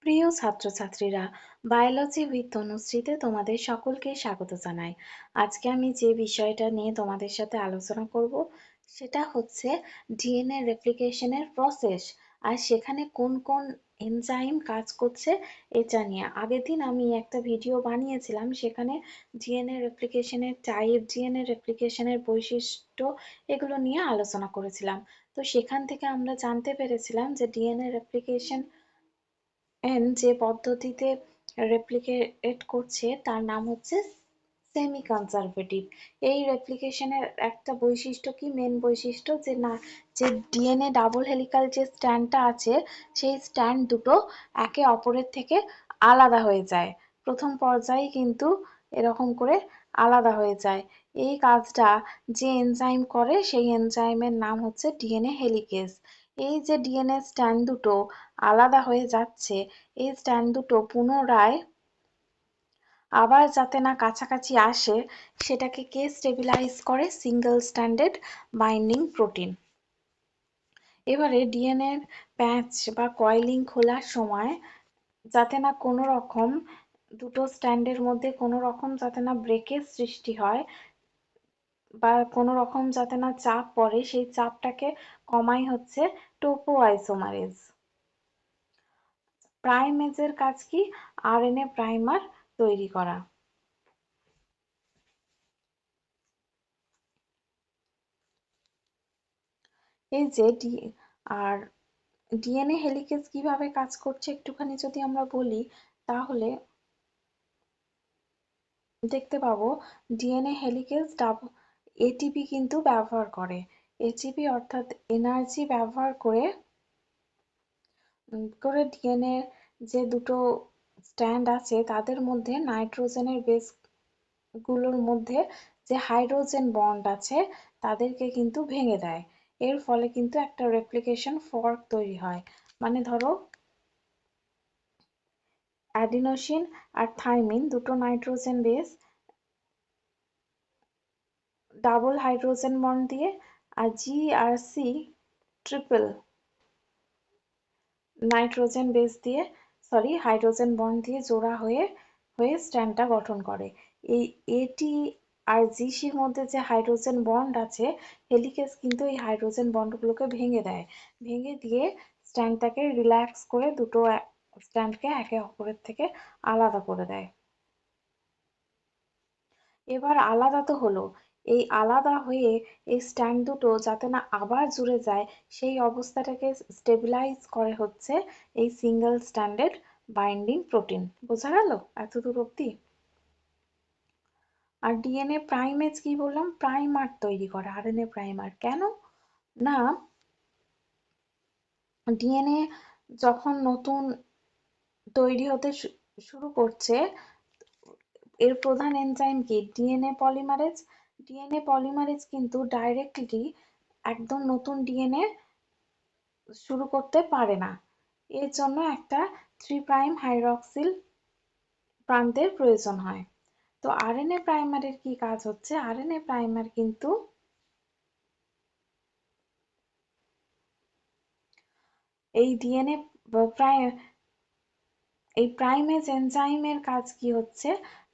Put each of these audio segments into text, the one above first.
প্রিয় ছাত্রছাত্রীরা, biology with তনুশ্রীতে তোমাদের সকলকে স্বাগত জানাই। আজকে আমি যে বিষয়টা নিয়ে তোমাদের সাথে আলোচনা করব সেটা হচ্ছে ডিএনএ রেপ্লিকেশনের প্রসেস, আর সেখানে কোন কোন এনজাইম কাজ করছে এটা নিয়ে। আগের দিন আমি একটা ভিডিও বানিয়েছিলাম, সেখানে ডিএনএ রেপ্লিকেশনের টাইপ, ডিএনএ রেপ্লিকেশনের বৈশিষ্ট্য এগুলো নিয়ে আলোচনা করেছিলাম। তো সেখান থেকে আমরা জানতে পেরেছিলাম যে ডিএনএ রেপ্লিকেশন যে পদ্ধতিতে রেপ্লিকেট করছে তার নাম হচ্ছে সেমি কনজারভেটিভ। এই রেপ্লিকেশনের একটা বৈশিষ্ট্য কি, মেন বৈশিষ্ট্য যে ডিএনএ ডাবল হেলিকাল যে স্ট্র্যান্ডটা আছে সেই স্ট্র্যান্ড দুটো একে অপরের থেকে আলাদা হয়ে যায়। প্রথম পর্যায়ে কিন্তু এরকম করে আলাদা হয়ে যায়। এই কাজটা যে এনজাইম করে সেই এনজাইমের নাম হচ্ছে ডিএনএ হেলিকেজ। এই যে ডিএনএ স্ট্র্যান্ড দুটো আলাদা হয়ে যাচ্ছে, এই স্ট্র্যান্ড দুটো পুনরায় আবার যাতে না কাছাকাছি আসে সেটাকে কে স্টেবিলাইজ করে? Single standard binding protein. এবারে ডিএনএর প্যাচ বা কয়েলিং খোলার সময় যাতে না কোনো রকম দুটো স্ট্যান্ডের মধ্যে কোনো রকম যাতে না ব্রেকের সৃষ্টি হয় বা কোনো রকম যাতে না চাপ পড়ে, সেই চাপটাকে কমাই হচ্ছে টোপোআইসোমারেজ। প্রাইমেজের কাজ কি? আরএনএ প্রাইমার তৈরি করা। এই যে আর ডিএনএ হেলিকেজ কিভাবে কাজ করছে একটুখানি যদি আমরা বলি, তাহলে দেখতে পাবো ডিএনএ হেলিকেজ এটিপি কিন্তু ব্যবহার করে। এটিপি অর্থাৎ এনার্জি ব্যবহার করে ডিএনএ যে দুটো স্ট্র্যান্ড আছে তাদের মধ্যে নাইট্রোজেনের বেস গুলোর মধ্যে যে হাইড্রোজেন বন্ড আছে তাদেরকে কিন্তু ভেঙে দেয়। এর ফলে কিন্তু একটা রেপ্লিকেশন ফর্ক তৈরি হয়। মানে ধরো অ্যাডিনোসিন আর থাইমিন দুটো nitrogen base double hydrogen bond দিয়ে, আর জি আর সি ট্রিপল নাইট্রোজেন বেস দিয়ে, সরি হাইড্রোজেন বন্ড দিয়ে জোড়া হয়ে হয়ে স্ট্র্যান্ডটা গঠন করে। এই এটি আর জিসির মধ্যে যে হাইড্রোজেন বন্ড আছে, হেলিকেজ কিন্তু এই হাইড্রোজেন বন্ডগুলোকে ভেঙে দেয়। ভেঙে দিয়ে স্ট্র্যান্ডটাকে রিল্যাক্স করে দুটো স্ট্র্যান্ডকে একে অপরের থেকে আলাদা করে দেয়। এবার আলাদা তো হলো, এই আলাদা হয়ে এই স্ট্যান্ড দুটো যাতে না আবার জুড়ে যায় সেই অবস্থাটাকে স্টেবিলাইজ করে হচ্ছে এই সিঙ্গেল স্ট্যান্ডার্ড বাইন্ডিং প্রোটিন। বোঝা গেল এতদূর অব্দি? আর ডিএনএ প্রাইমেজ কি বললাম? প্রাইমার তৈরি করে, আরএনএ প্রাইমার। কেন না, ডিএনএ যখন নতুন তৈরি হতে শুরু করছে, এর প্রধান এনজাইম কি? DNA polymerase. ডিএনএ পলিমারেজ কিন্তু ডাইরেক্টলি একদম নতুন ডিএনএ শুরু করতে পারে না। এর জন্য একটা 3' হাইড্রক্সিল প্রান্তের প্রয়োজন হয়। তো আরএনএ প্রাইমারের কি কাজ হচ্ছে? আরএনএ প্রাইমার কিন্তু এই ডিএনএ এই প্রাইমেজ এনজাইমের কাজ কি হচ্ছে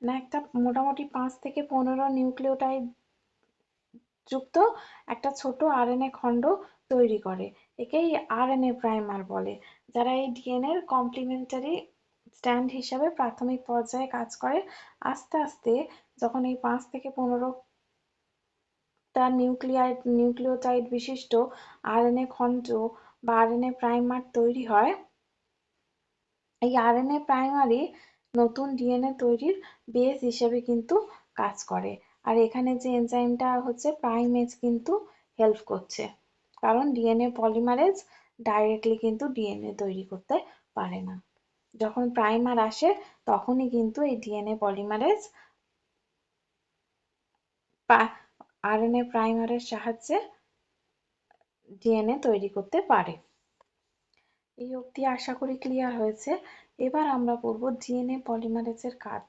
না, একটা মোটামুটি 5 থেকে 15 নিউক্লিওটাইড যুক্ত একটা ছোট আরএনএ খণ্ড তৈরি করে। একেই আরএনএ প্রাইমার বলে, যারা এই ডিএনএ এর কমপ্লিমেন্টারি স্ট্র্যান্ড হিসাবে প্রাথমিক পর্যায়ে কাজ করে। আস্তে আস্তে যখন এই 5 থেকে 15 টা নিউক্লিওটাইড বিশিষ্ট আরএনএ খণ্ড বা আরএনএ প্রাইমার তৈরি হয়, এই আরএনএ প্রাইমারই নতুন ডিএনএ তৈরির বেস হিসেবে কিন্তু কাজ করে। আর এখানে যে এনজাইমটা হচ্ছে প্রাইমেজ কিন্তু হেল্প করছে, কারণ ডিএনএ পলিমারেজ ডাইরেক্টলি কিন্তু ডিএনএ তৈরি করতে পারে না। যখন প্রাইমার আসে তখনই কিন্তু এই ডিএনএ পলিমারেজ আরএনএ প্রাইমারের সাহায্যে ডিএনএ তৈরি করতে পারে। এই অবধি আশা করি ক্লিয়ার হয়েছে। এবার আমরা পড়বো ডিএনএ পলিমারেজের কাজ।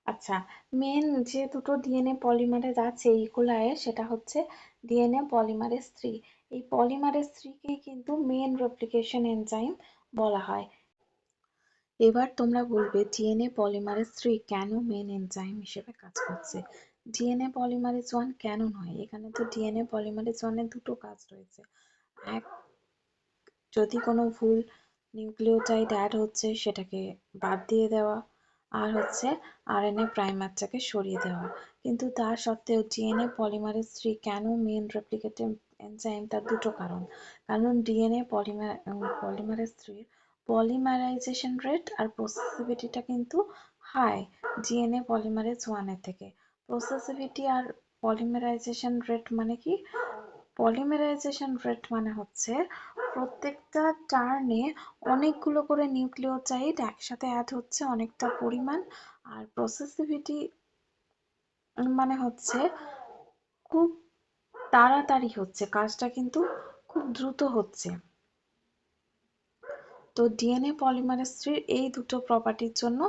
আচ্ছা, মেন যে দুটো ডিএনএ পলিমারেজ আছে ইকোলায়ে, সেটা হচ্ছে ডিএনএ পলিমারেজ 3। এই পলিমারেজ থ্রিকেই কিন্তু মেন রেপ্লিকেশন এনজাইম বলা হয়। এবার তোমরা বলবে ডিএনএ পলিমারেজ থ্রি কেন মেন এনজাইম হিসেবে কাজ করছে, ডিএনএ পলিমারেজ ওয়ান কেন নয়? এখানে তো ডিএনএ পলিমারেজ ওয়ানের দুটো কাজ রয়েছে। এক, যদি কোনো ভুল নিউক্লিওটাইড অ্যাড হচ্ছে সেটাকে বাদ দিয়ে দেওয়া, আর হচ্ছে আরএনএ প্রাইমারটাকে সরিয়ে দেওয়া। কিন্তু তা সত্ত্বেও ডিএনএ পলিমারেজ থ্রি কেন মেন রেপ্লিকেটিভ এনজাইম, তার দুটো কারণ। কারণ ডিএনএ পলিমারেজ থ্রির পলিমারাইজেশন রেট আর প্রসেসিভিটিটা কিন্তু হাই ডিএনএ পলিমারেজ ওয়ানের থেকে। প্রসেসিভিটি আর পলিমারাইজেশন রেট মানে কি? পলিমারাইজেশন রেট মানে হচ্ছে প্রত্যেকটা টার্নে অনেকগুলো করে নিউক্লিওটাইড একসাথে অ্যাড হচ্ছে অনেকটা পরিমাণ। আর প্রসেসিভিটি মানে হচ্ছে খুব তাড়াতাড়ি হচ্ছে কাজটা, কিন্তু খুব দ্রুত হচ্ছে। তো ডিএনএ পলিমারেজ থ্রির এই দুটো প্রপার্টির জন্য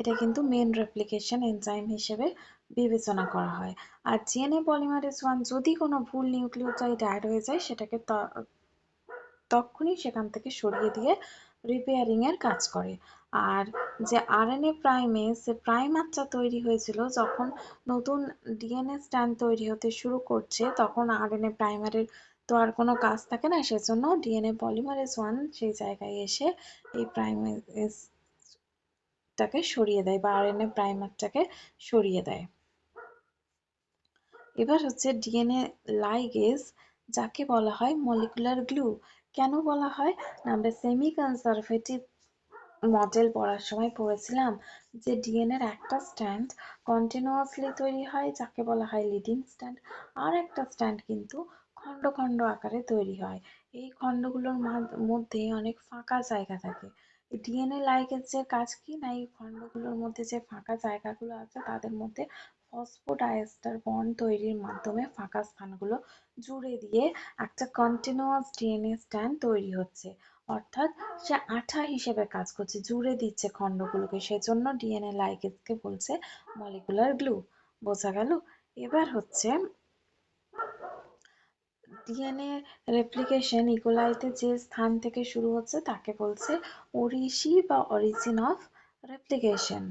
এটা কিন্তু মেন রেপ্লিকেশন এনজাইম হিসেবে বিবেচনা করা হয়। আর ডিএনএ পলিমারেজ ওয়ান যদি কোনো ভুল নিউক্লিওটাইড অ্যাড হয়ে যায় সেটাকে তক্ষুনি সেখান থেকে সরিয়ে দিয়ে রিপেয়ারিং এর কাজ করে। আর যে আরএনএ প্রাইমেজ, সে প্রাইমারটা তৈরি হয়েছিল যখন নতুন ডিএনএ স্ট্র্যান্ড তৈরি হতে শুরু করছে, তখন আরএনএ প্রাইমারের তো আর কোনো কাজ থাকে না, সেজন্য ডিএনএ পলিমারেজ ওয়ান সেই জায়গায় এসে এই প্রাইমেজটাকে সরিয়ে দেয় বা আরএনএ প্রাইমারটাকে সরিয়ে দেয়। এবার হচ্ছে ডিএনএ লাইগেজ, যাকে বলা হয় মলিকুলার গ্লু। কেন বলা হয় না, আমরা সেমি কনজারভেটিভ মডেল পড়ার সময় পড়েছিলাম যে ডিএনএ এর একটা স্ট্র্যান্ড কন্টিনিউয়াসলি তৈরি হয় যাকে বলা হয় লিডিং স্ট্র্যান্ড, আর একটা স্ট্র্যান্ড কিন্তু খন্ড খন্ড আকারে তৈরি হয়। এই খন্ডগুলোর মধ্যে অনেক ফাঁকা জায়গা থাকে। ডিএনএ লাইগেজের কাজ কি না, এই খন্ডগুলোর মধ্যে যে ফাঁকা জায়গাগুলো আছে তাদের মধ্যে ফসফোডাইএস্টার বন্ড তৈরির মাধ্যমে ফাঁকা স্থানগুলো জুড়ে দিয়ে একটা কন্টিনিউয়াস ডিএনএ স্ট্র্যান্ড তৈরি হচ্ছে। অর্থাৎ সে আঠা হিসেবে কাজ করছে, জুড়ে দিচ্ছে খণ্ডগুলোকে, সেজন্য ডিএনএ লাইগেজকে বলছে মলিকুলার গ্লু। বোঝা গেল? এবার হচ্ছে ডিএনএ রেপ্লিকেশন ইকোলাইতে যে স্থান থেকে শুরু হচ্ছে তাকে বলছে ওরিশি বা অরিজিন অফ রেপ্লিকেশন।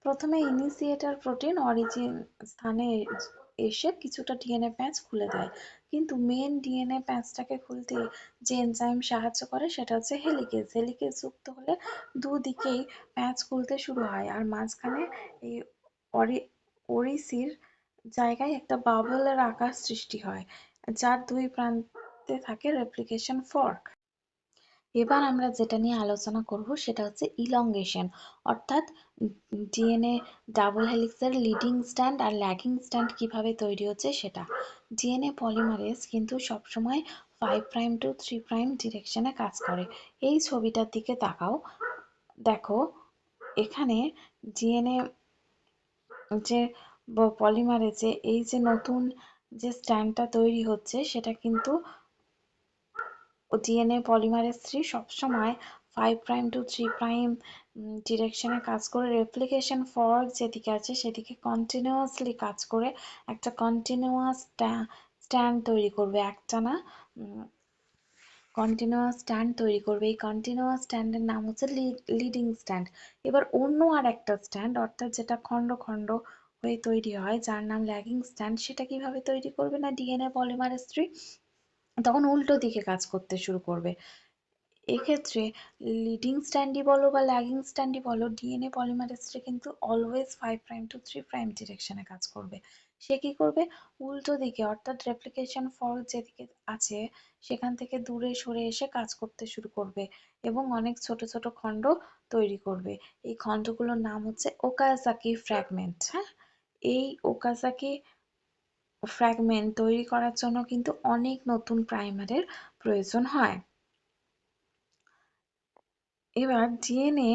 প্রথমে ইনিশিয়েটর প্রোটিন অরিজিন স্থানে এসে কিছুটা ডিএনএ প্যাচ খুলে দেয়, কিন্তু মেন ডিএনএ প্যাচটাকে খুলতে যে এনজাইম সাহায্য করে সেটা হচ্ছে হেলিকেজ। হেলিকেজ যুক্ত হলে দুদিকেই প্যাচ খুলতে শুরু হয়, আর মাঝখানে এই ওরিসির জায়গায় একটা বাবলের আকার সৃষ্টি হয়, যার দুই প্রান্তে থাকে রেপ্লিকেশন ফর্ক। এবার আমরা যেটা নিয়ে আলোচনা করব সেটা হচ্ছে ইলংগেশন, অর্থাৎ ডিএনএ ডাবল হেলিক্সের লিডিং স্ট্র্যান্ড আর ল্যাগিং স্ট্র্যান্ড কিভাবে তৈরি হচ্ছে সেটা। ডিএনএ পলিমারেজ কিন্তু সবসময় 5' to 3' ডিরেকশনে কাজ করে। এই ছবিটার দিকে তাকাও, দেখো এখানে ডিএনএ যে পলিমারেজে এই যে নতুন যে স্ট্র্যান্ডটা তৈরি হচ্ছে সেটা কিন্তু ডিএনএ পলিমারেজ থ্রি সবসময় 5' to 3' ডিরেকশনে কাজ করে। রেপ্লিকেশন ফর্ক যেদিকে আছে সেদিকে কন্টিনিউয়াসলি কাজ করে একটা কন্টিনিউয়াস স্ট্যান্ড তৈরি করবে, একটানা কন্টিনিউয়াস স্ট্যান্ড তৈরি করবে। এই কন্টিনিউয়াস স্ট্যান্ডের নাম হচ্ছে লিডিং স্ট্যান্ড। এবার অন্য আর একটা স্ট্যান্ড, অর্থাৎ যেটা খন্ড খন্ড হয়ে তৈরি হয় যার নাম ল্যাগিং স্ট্যান্ড, সেটা কিভাবে তৈরি করবে না ডিএনএ পলিমারেজ থ্রি তখন উল্টো দিকে কাজ করতে শুরু করবে। এক্ষেত্রে লিডিং স্ট্র্যান্ডই বলো বা ল্যাগিং স্ট্র্যান্ডই বলো, ডিএনএ পলিমারেজটা কিন্তু অলওয়েজ 5' to 3' ডিরেকশনে কাজ করবে। সে কি করবে, উল্টো দিকে, অর্থাৎ রেপ্লিকেশন ফর্ক যেদিকে আছে সেখান থেকে দূরে সরে এসে কাজ করতে শুরু করবে এবং অনেক ছোট ছোট খণ্ড তৈরি করবে। এই খণ্ডগুলোর নাম হচ্ছে ওকাজাকি ফ্র্যাগমেন্ট। হ্যাঁ, এই ওকাজাকি ফ্র্যাগমেন্ট তৈরি করার জন্য কিন্তু অনেক নতুন প্রাইমারের প্রয়োজন হয়। এবার ডিএনএ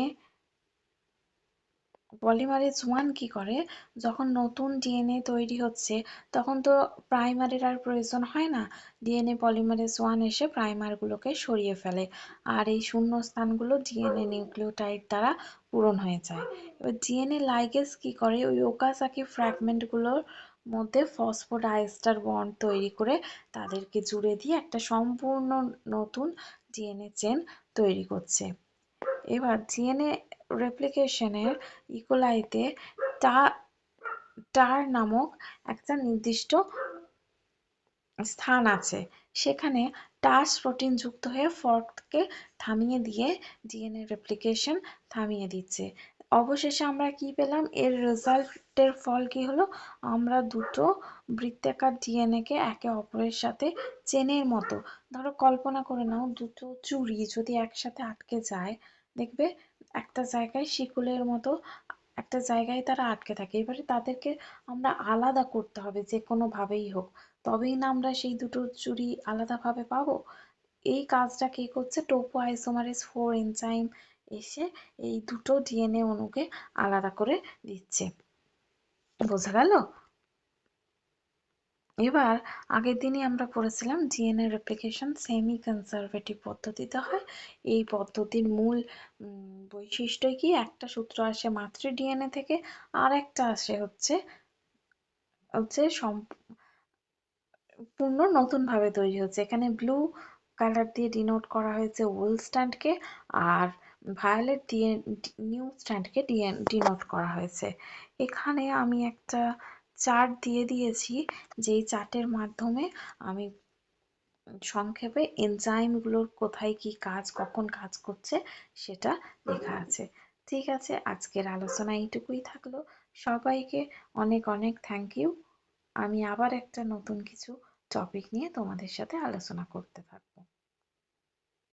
পলিমারেজ ওয়ান কি করে, যখন নতুন ডিএনএ তৈরি হচ্ছে তখন তো প্রাইমারের আর প্রয়োজন হয় না, ডিএনএ পলিমারেজ ওয়ান এসে প্রাইমারগুলোকে সরিয়ে ফেলে আর এই শূন্য স্থানগুলো ডিএনএ নিউক্লিওটাইড দ্বারা পূরণ হয়ে যায়। এবার ডিএনএ লাইগেজ কি করে, ওই ওকাজাকি ফ্র্যাগমেন্টগুলোর মধ্যে ফসফোডাইএস্টার বন্ড তৈরি করে তাদেরকে জুড়ে দিয়ে একটা সম্পূর্ণ নতুন ডিএনএ চেন তৈরি করছে। এবার ডিএনএ রেপ্লিকেশনের ইকোলাইতে টার নামক একটা নির্দিষ্ট স্থান আছে, সেখানে টাস প্রোটিন যুক্ত হয়ে ফর্ককে থামিয়ে দিয়ে ডিএনএ রেপ্লিকেশন থামিয়ে দিচ্ছে। অবশেষে আমরা কি পেলাম, এর রেজাল্টের ফল কি হলো, আমরা দুটো বৃত্তাকার ডিএনএ কে একে অপরের সাথে চেনের মতো, ধরো কল্পনা করে নাও দুটো চুড়ি যদি একসাথে আটকে যায়, দেখবে একটা জায়গায় শিকলের মতো একটা জায়গায় তারা আটকে থাকে। এবারে তাদেরকে আমরা আলাদা করতে হবে যে কোনো ভাবেই হোক, তবেই না আমরা সেই দুটো চুড়ি আলাদাভাবে পাবো। এই কাজটা কে করছে, টোপো আইসোমারেজ 4 এনজাইম এসে এই দুটো ডিএনএ অণুকে আলাদা করে দিচ্ছে। বোঝা গেল? এবার আগের দিনই আমরা পড়েছিলাম ডিএনএ রেপ্লিকেশন সেমি কনজারভেটিভ পদ্ধতিতে হয়। এই পদ্ধতির মূল বৈশিষ্ট্য কি, একটা সূত্র আসে মাতৃ ডিএনএ থেকে, আর একটা আসে হচ্ছে হচ্ছে পূর্ণ নতুন ভাবে তৈরি হচ্ছে। এখানে ব্লু কালার দিয়ে ডিনোট করা হয়েছে ওল্ড স্ট্র্যান্ডকে, আর ভায়োলেট দিয়ে নিউ স্ট্র্যান্ডকে ডিনোট করা হয়েছে। এখানে আমি একটা চার্ট দিয়ে দিয়েছি, যেই চার্টের মাধ্যমে আমি সংক্ষেপে এনজাইমগুলোর কোথায় কি কাজ, কখন কাজ করছে সেটা লেখা আছে। ঠিক আছে, আজকের আলোচনা এইটুকুই থাকলো। সবাইকে অনেক অনেক থ্যাংক ইউ। আমি আবার একটা নতুন কিছু টপিক নিয়ে তোমাদের সাথে আলোচনা করতে থাকবো।